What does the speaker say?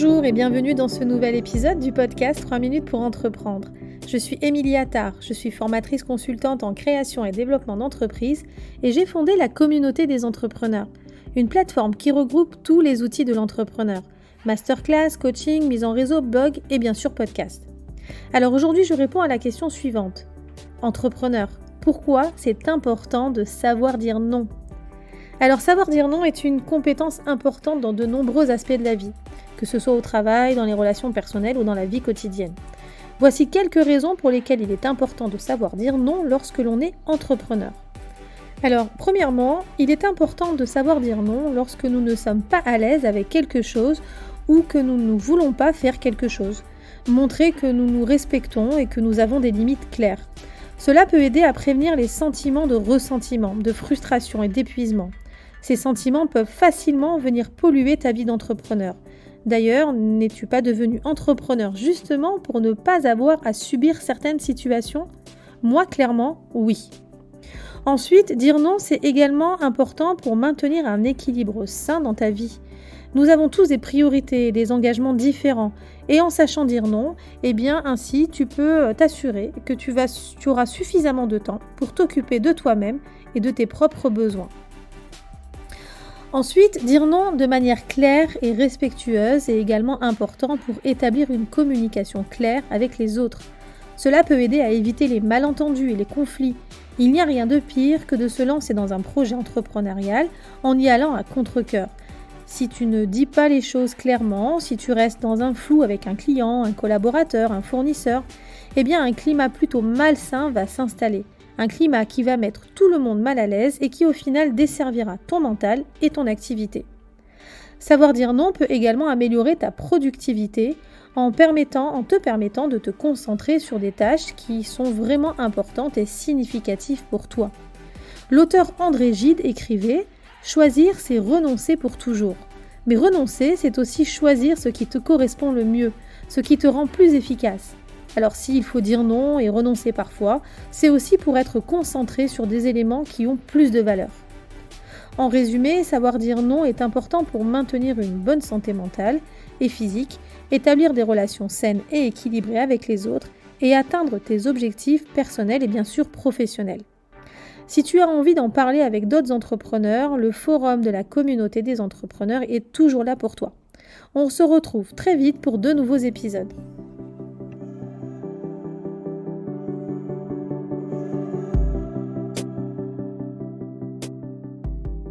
Bonjour et bienvenue dans ce nouvel épisode du podcast 3 minutes pour entreprendre. Je suis Émilie Attard, je suis formatrice consultante en création et développement d'entreprises et j'ai fondé la communauté des entrepreneurs, une plateforme qui regroupe tous les outils de l'entrepreneur, masterclass, coaching, mise en réseau, blog et bien sûr podcast. Alors aujourd'hui je réponds à la question suivante. Entrepreneur, pourquoi c'est important de savoir dire non ? Alors savoir dire non est une compétence importante dans de nombreux aspects de la vie, que ce soit au travail, dans les relations personnelles ou dans la vie quotidienne. Voici quelques raisons pour lesquelles il est important de savoir dire non lorsque l'on est entrepreneur. Alors, premièrement, il est important de savoir dire non lorsque nous ne sommes pas à l'aise avec quelque chose ou que nous ne voulons pas faire quelque chose. Montrer que nous nous respectons et que nous avons des limites claires. Cela peut aider à prévenir les sentiments de ressentiment, de frustration et d'épuisement. Ces sentiments peuvent facilement venir polluer ta vie d'entrepreneur. D'ailleurs, n'es-tu pas devenu entrepreneur justement pour ne pas avoir à subir certaines situations ? Moi, clairement, oui. Ensuite, dire non, c'est également important pour maintenir un équilibre sain dans ta vie. Nous avons tous des priorités, des engagements différents. Et en sachant dire non, ainsi tu peux t'assurer que tu auras suffisamment de temps pour t'occuper de toi-même et de tes propres besoins. Ensuite, dire non de manière claire et respectueuse est également important pour établir une communication claire avec les autres. Cela peut aider à éviter les malentendus et les conflits. Il n'y a rien de pire que de se lancer dans un projet entrepreneurial en y allant à contre-cœur. Si tu ne dis pas les choses clairement, si tu restes dans un flou avec un client, un collaborateur, un fournisseur, un climat plutôt malsain va s'installer. Un climat qui va mettre tout le monde mal à l'aise et qui au final desservira ton mental et ton activité. Savoir dire non peut également améliorer ta productivité en te permettant de te concentrer sur des tâches qui sont vraiment importantes et significatives pour toi. L'auteur André Gide écrivait « Choisir, c'est renoncer pour toujours ». Mais renoncer, c'est aussi choisir ce qui te correspond le mieux, ce qui te rend plus efficace. Alors s'il faut dire non et renoncer parfois, c'est aussi pour être concentré sur des éléments qui ont plus de valeur. En résumé, savoir dire non est important pour maintenir une bonne santé mentale et physique, établir des relations saines et équilibrées avec les autres et atteindre tes objectifs personnels et bien sûr professionnels. Si tu as envie d'en parler avec d'autres entrepreneurs, le forum de la communauté des entrepreneurs est toujours là pour toi. On se retrouve très vite pour de nouveaux épisodes.